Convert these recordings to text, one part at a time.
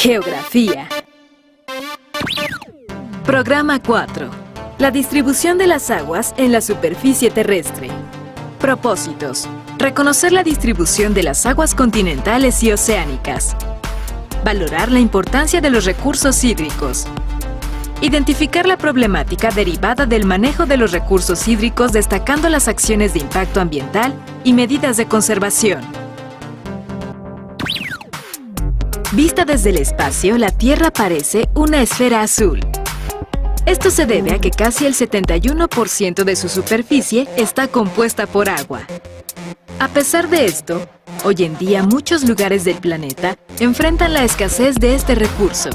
Geografía. Programa 4. La distribución de las aguas en la superficie terrestre. Propósitos. Reconocer la distribución de las aguas continentales y oceánicas. Valorar la importancia de los recursos hídricos. Identificar la problemática derivada del manejo de los recursos hídricos, destacando las acciones de impacto ambiental y medidas de conservación. Vista desde el espacio, la Tierra parece una esfera azul. Esto se debe a que casi el 71% de su superficie está compuesta por agua. A pesar de esto, hoy en día muchos lugares del planeta enfrentan la escasez de este recurso,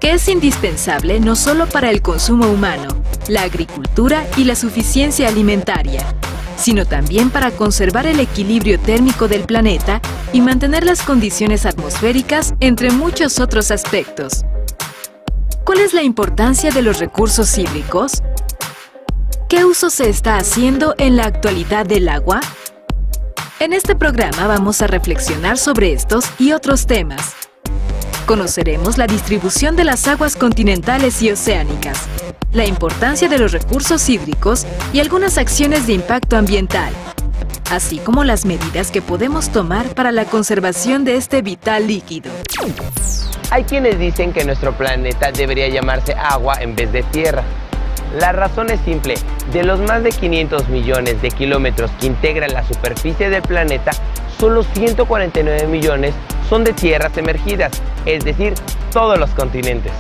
que es indispensable no solo para el consumo humano, la agricultura y la suficiencia alimentaria, sino también para conservar el equilibrio térmico del planeta y mantener las condiciones atmosféricas, entre muchos otros aspectos. ¿Cuál es la importancia de los recursos hídricos? ¿Qué uso se está haciendo en la actualidad del agua? En este programa vamos a reflexionar sobre estos y otros temas. Conoceremos la distribución de las aguas continentales y oceánicas, la importancia de los recursos hídricos y algunas acciones de impacto ambiental, así como las medidas que podemos tomar para la conservación de este vital líquido. Hay quienes dicen que nuestro planeta debería llamarse agua en vez de tierra. La razón es simple: de los más de 500 millones de kilómetros que integran la superficie del planeta, solo 149 millones son de tierras emergidas, es decir, todos los continentes.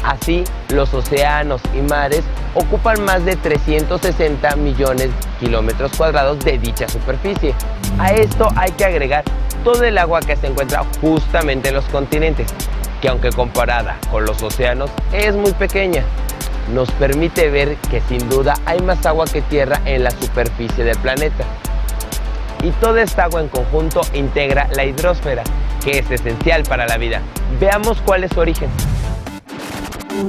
Así, los océanos y mares ocupan más de 360 millones de kilómetros cuadrados de dicha superficie. A esto hay que agregar todo el agua que se encuentra justamente en los continentes, que aunque comparada con los océanos es muy pequeña. Nos permite ver que sin duda hay más agua que tierra en la superficie del planeta. Y toda esta agua en conjunto integra la hidrosfera, que es esencial para la vida. Veamos cuál es su origen.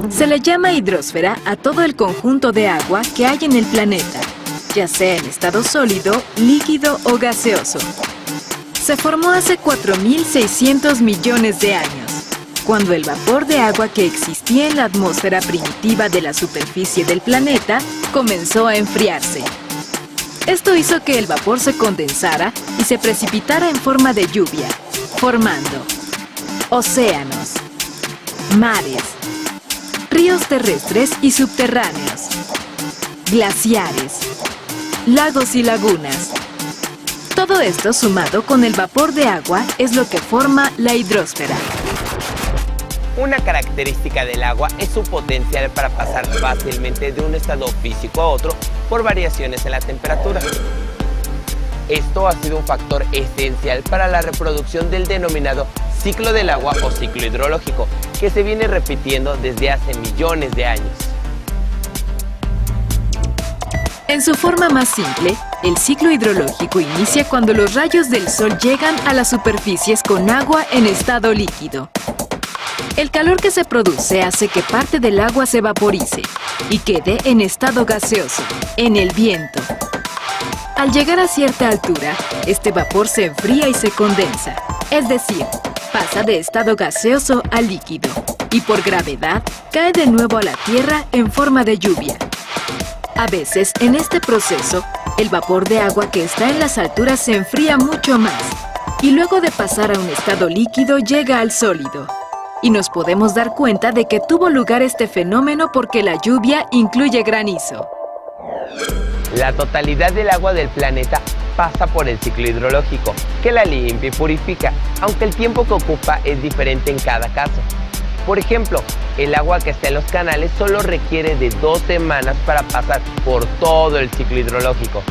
Se le llama hidrosfera a todo el conjunto de agua que hay en el planeta, ya sea en estado sólido, líquido o gaseoso. Se formó hace 4.600 millones de años, cuando el vapor de agua que existía en la atmósfera primitiva de la superficie del planeta comenzó a enfriarse. Esto hizo que el vapor se condensara y se precipitara en forma de lluvia, formando océanos, mares, ríos terrestres y subterráneos, glaciares, lagos y lagunas. Todo esto sumado con el vapor de agua es lo que forma la hidrosfera. Una característica del agua es su potencial para pasar fácilmente de un estado físico a otro por variaciones en la temperatura. Esto ha sido un factor esencial para la reproducción del denominado ciclo del agua o ciclo hidrológico, que se viene repitiendo desde hace millones de años. En su forma más simple, el ciclo hidrológico inicia cuando los rayos del sol llegan a las superficies con agua en estado líquido. El calor que se produce hace que parte del agua se vaporice y quede en estado gaseoso, en el viento. Al llegar a cierta altura, este vapor se enfría y se condensa, es decir, pasa de estado gaseoso a líquido, y por gravedad cae de nuevo a la tierra en forma de lluvia. A veces, en este proceso, el vapor de agua que está en las alturas se enfría mucho más, y luego de pasar a un estado líquido llega al sólido. Y nos podemos dar cuenta de que tuvo lugar este fenómeno porque la lluvia incluye granizo. La totalidad del agua del planeta pasa por el ciclo hidrológico, que la limpia y purifica, aunque el tiempo que ocupa es diferente en cada caso. Por ejemplo, el agua que está en los canales solo requiere de 2 semanas para pasar por todo el ciclo hidrológico,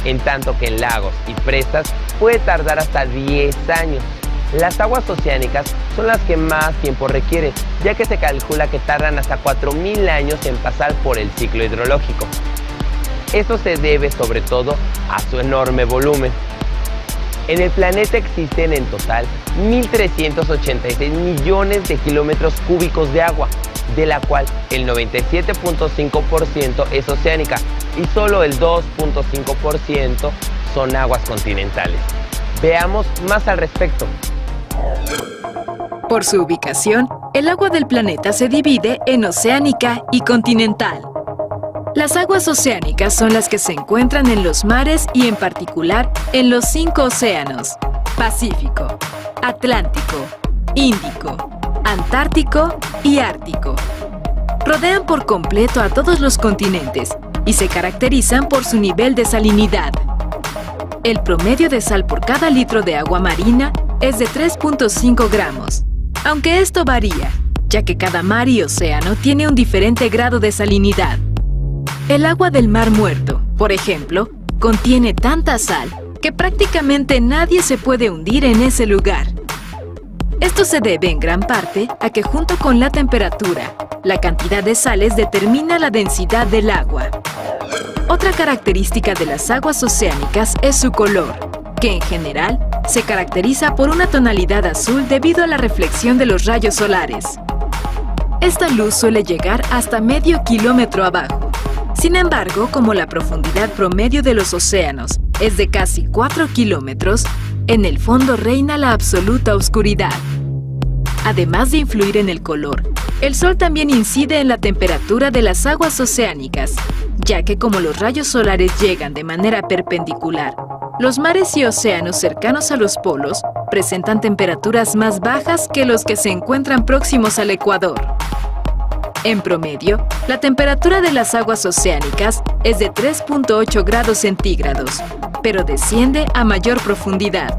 en tanto que en lagos y presas puede tardar hasta 10 años. Las aguas oceánicas son las que más tiempo requieren, ya que se calcula que tardan hasta 4.000 años en pasar por el ciclo hidrológico. Esto se debe sobre todo a su enorme volumen. En el planeta existen en total 1.386 millones de kilómetros cúbicos de agua, de la cual el 97.5% es oceánica y solo el 2.5% son aguas continentales. Veamos más al respecto. Por su ubicación, el agua del planeta se divide en oceánica y continental. Las aguas oceánicas son las que se encuentran en los mares y en particular en los 5 océanos: Pacífico, Atlántico, Índico, Antártico y Ártico. Rodean por completo a todos los continentes y se caracterizan por su nivel de salinidad. El promedio de sal por cada litro de agua marina es de 3.5 gramos, aunque esto varía, ya que cada mar y océano tiene un diferente grado de salinidad. El agua del Mar Muerto, por ejemplo, contiene tanta sal que prácticamente nadie se puede hundir en ese lugar. Esto se debe en gran parte a que junto con la temperatura, la cantidad de sales determina la densidad del agua. Otra característica de las aguas oceánicas es su color, que en general se caracteriza por una tonalidad azul debido a la reflexión de los rayos solares. Esta luz suele llegar hasta medio kilómetro abajo. Sin embargo, como la profundidad promedio de los océanos es de casi 4 kilómetros, en el fondo reina la absoluta oscuridad. Además de influir en el color, el sol también incide en la temperatura de las aguas oceánicas, ya que como los rayos solares llegan de manera perpendicular, los mares y océanos cercanos a los polos presentan temperaturas más bajas que los que se encuentran próximos al ecuador. En promedio, la temperatura de las aguas oceánicas es de 3.8 grados centígrados, pero desciende a mayor profundidad.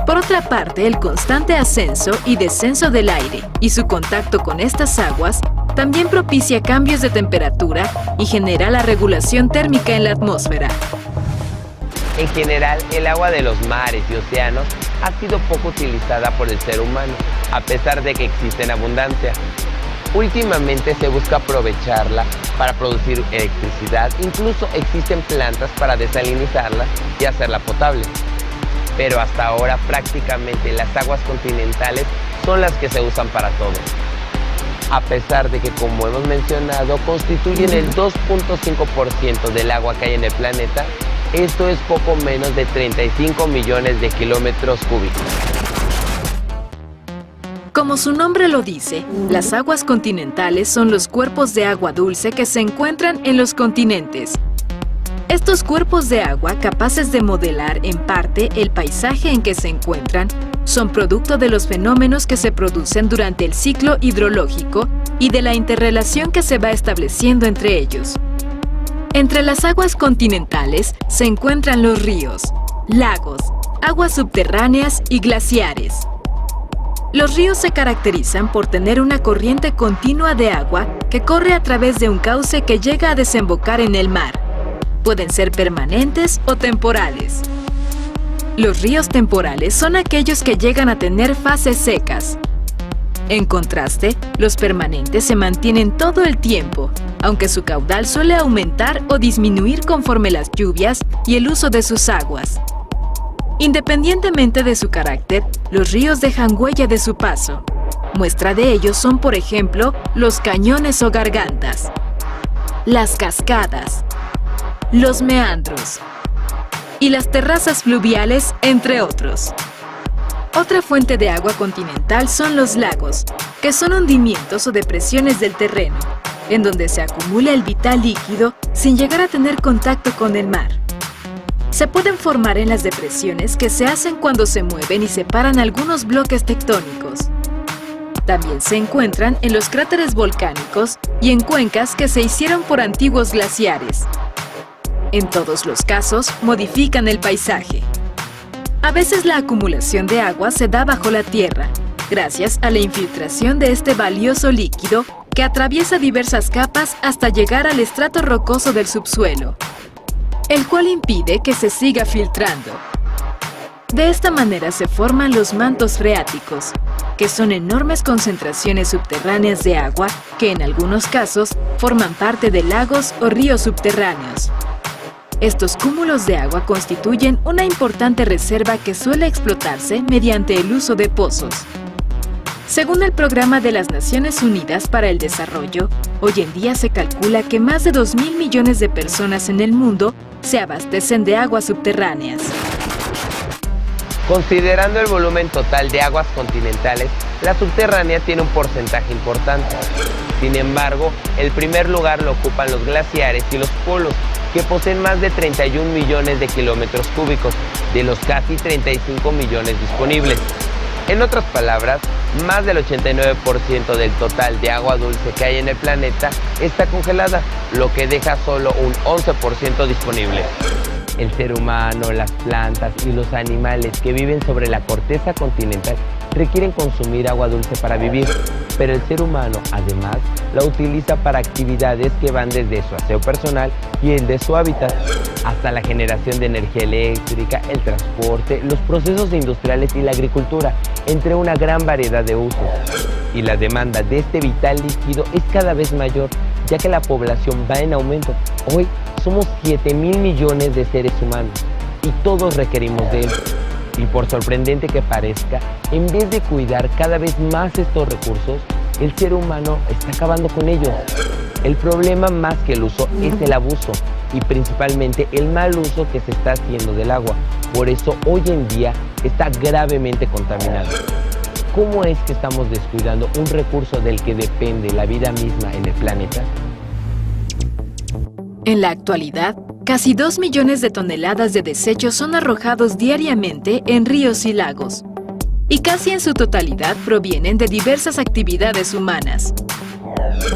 Por otra parte, el constante ascenso y descenso del aire y su contacto con estas aguas también propicia cambios de temperatura y genera la regulación térmica en la atmósfera. En general, el agua de los mares y océanos ha sido poco utilizada por el ser humano, a pesar de que existe en abundancia. Últimamente se busca aprovecharla para producir electricidad, incluso existen plantas para desalinizarla y hacerla potable. Pero hasta ahora prácticamente las aguas continentales son las que se usan para todo. A pesar de que, como hemos mencionado, constituyen el 2.5% del agua que hay en el planeta, esto es poco menos de 35 millones de kilómetros cúbicos. Como su nombre lo dice, las aguas continentales son los cuerpos de agua dulce que se encuentran en los continentes. Estos cuerpos de agua, capaces de modelar en parte el paisaje en que se encuentran, son producto de los fenómenos que se producen durante el ciclo hidrológico y de la interrelación que se va estableciendo entre ellos. Entre las aguas continentales se encuentran los ríos, lagos, aguas subterráneas y glaciares. Los ríos se caracterizan por tener una corriente continua de agua que corre a través de un cauce que llega a desembocar en el mar. Pueden ser permanentes o temporales. Los ríos temporales son aquellos que llegan a tener fases secas. En contraste, los permanentes se mantienen todo el tiempo, aunque su caudal suele aumentar o disminuir conforme las lluvias y el uso de sus aguas. Independientemente de su carácter, los ríos dejan huella de su paso. Muestra de ello son, por ejemplo, los cañones o gargantas, las cascadas, los meandros y las terrazas fluviales, entre otros. Otra fuente de agua continental son los lagos, que son hundimientos o depresiones del terreno, en donde se acumula el vital líquido sin llegar a tener contacto con el mar. Se pueden formar en las depresiones que se hacen cuando se mueven y separan algunos bloques tectónicos. También se encuentran en los cráteres volcánicos y en cuencas que se hicieron por antiguos glaciares. En todos los casos, modifican el paisaje. A veces la acumulación de agua se da bajo la tierra, gracias a la infiltración de este valioso líquido que atraviesa diversas capas hasta llegar al estrato rocoso del subsuelo, el cual impide que se siga filtrando. De esta manera se forman los mantos freáticos, que son enormes concentraciones subterráneas de agua que en algunos casos forman parte de lagos o ríos subterráneos. Estos cúmulos de agua constituyen una importante reserva que suele explotarse mediante el uso de pozos. Según el Programa de las Naciones Unidas para el Desarrollo, hoy en día se calcula que más de 2.000 millones de personas en el mundo se abastecen de aguas subterráneas. Considerando el volumen total de aguas continentales, la subterránea tiene un porcentaje importante. Sin embargo, el primer lugar lo ocupan los glaciares y los polos, que poseen más de 31 millones de kilómetros cúbicos, de los casi 35 millones disponibles. En otras palabras, más del 89% del total de agua dulce que hay en el planeta está congelada, lo que deja solo un 11% disponible. El ser humano, las plantas y los animales que viven sobre la corteza continental requieren consumir agua dulce para vivir, pero el ser humano, además, la utiliza para actividades que van desde su aseo personal y el de su hábitat, hasta la generación de energía eléctrica, el transporte, los procesos industriales y la agricultura, entre una gran variedad de usos. Y la demanda de este vital líquido es cada vez mayor, ya que la población va en aumento. Hoy somos 7.000 millones de seres humanos y todos requerimos de él. Y por sorprendente que parezca, en vez de cuidar cada vez más estos recursos, el ser humano está acabando con ellos. El problema más que el uso es el abuso y principalmente el mal uso que se está haciendo del agua. Por eso hoy en día está gravemente contaminado. ¿Cómo es que estamos descuidando un recurso del que depende la vida misma en el planeta? En la actualidad, casi 2 millones de toneladas de desechos son arrojados diariamente en ríos y lagos, y casi en su totalidad provienen de diversas actividades humanas.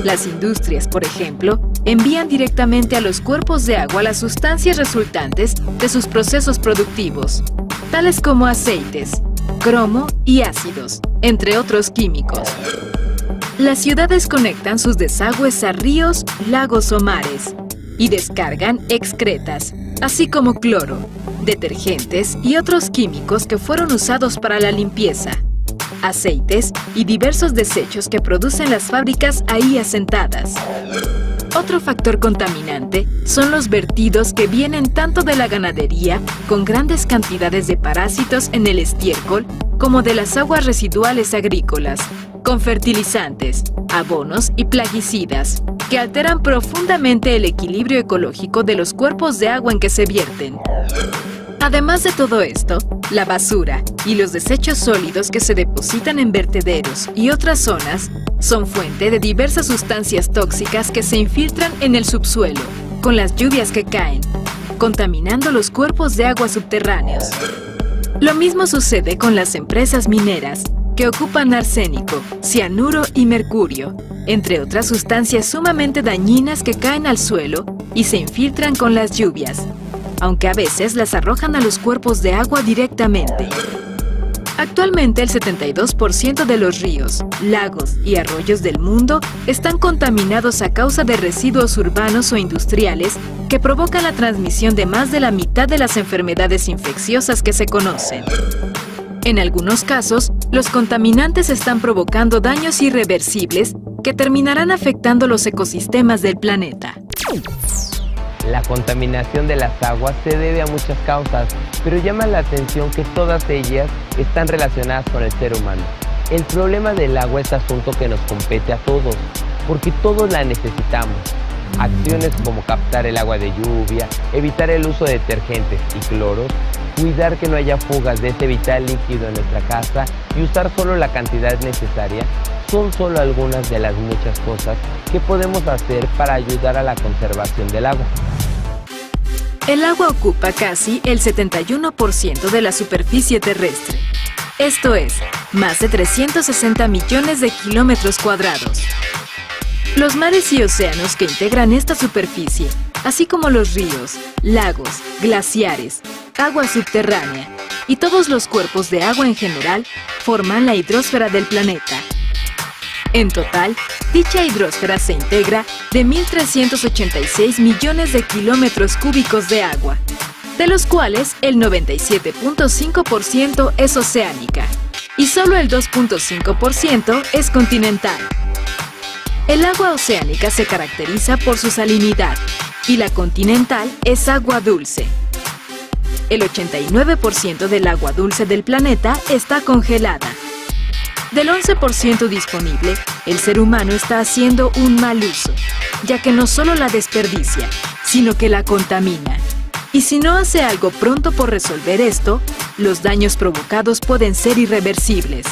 Las industrias, por ejemplo, envían directamente a los cuerpos de agua las sustancias resultantes de sus procesos productivos, tales como aceites, cromo y ácidos, entre otros químicos. Las ciudades conectan sus desagües a ríos, lagos o mares, y descargan excretas, así como cloro, detergentes y otros químicos que fueron usados para la limpieza, aceites y diversos desechos que producen las fábricas ahí asentadas. Otro factor contaminante son los vertidos que vienen tanto de la ganadería, con grandes cantidades de parásitos en el estiércol, como de las aguas residuales agrícolas, con fertilizantes, abonos y plaguicidas, que alteran profundamente el equilibrio ecológico de los cuerpos de agua en que se vierten. Además de todo esto, la basura y los desechos sólidos que se depositan en vertederos y otras zonas son fuente de diversas sustancias tóxicas que se infiltran en el subsuelo con las lluvias que caen, contaminando los cuerpos de agua subterráneos. Lo mismo sucede con las empresas mineras, que ocupan arsénico, cianuro y mercurio, entre otras sustancias sumamente dañinas que caen al suelo y se infiltran con las lluvias, aunque a veces las arrojan a los cuerpos de agua directamente. Actualmente el 72% de los ríos, lagos y arroyos del mundo están contaminados a causa de residuos urbanos o industriales que provocan la transmisión de más de la mitad de las enfermedades infecciosas que se conocen. En algunos casos, los contaminantes están provocando daños irreversibles que terminarán afectando los ecosistemas del planeta. La contaminación de las aguas se debe a muchas causas, pero llama la atención que todas ellas están relacionadas con el ser humano. El problema del agua es asunto que nos compete a todos, porque todos la necesitamos. Acciones como captar el agua de lluvia, evitar el uso de detergentes y cloros, cuidar que no haya fugas de este vital líquido en nuestra casa y usar solo la cantidad necesaria son solo algunas de las muchas cosas que podemos hacer para ayudar a la conservación del agua. El agua ocupa casi el 71% de la superficie terrestre. Esto es, más de 360 millones de kilómetros cuadrados. Los mares y océanos que integran esta superficie, así como los ríos, lagos, glaciares, agua subterránea y todos los cuerpos de agua en general, forman la hidrosfera del planeta. En total, dicha hidrosfera se integra de 1.386 millones de kilómetros cúbicos de agua, de los cuales el 97.5% es oceánica y solo el 2.5% es continental. El agua oceánica se caracteriza por su salinidad y la continental es agua dulce. El 89% del agua dulce del planeta está congelada. Del 11% disponible, el ser humano está haciendo un mal uso, ya que no solo la desperdicia, sino que la contamina. Y si no hace algo pronto por resolver esto, los daños provocados pueden ser irreversibles.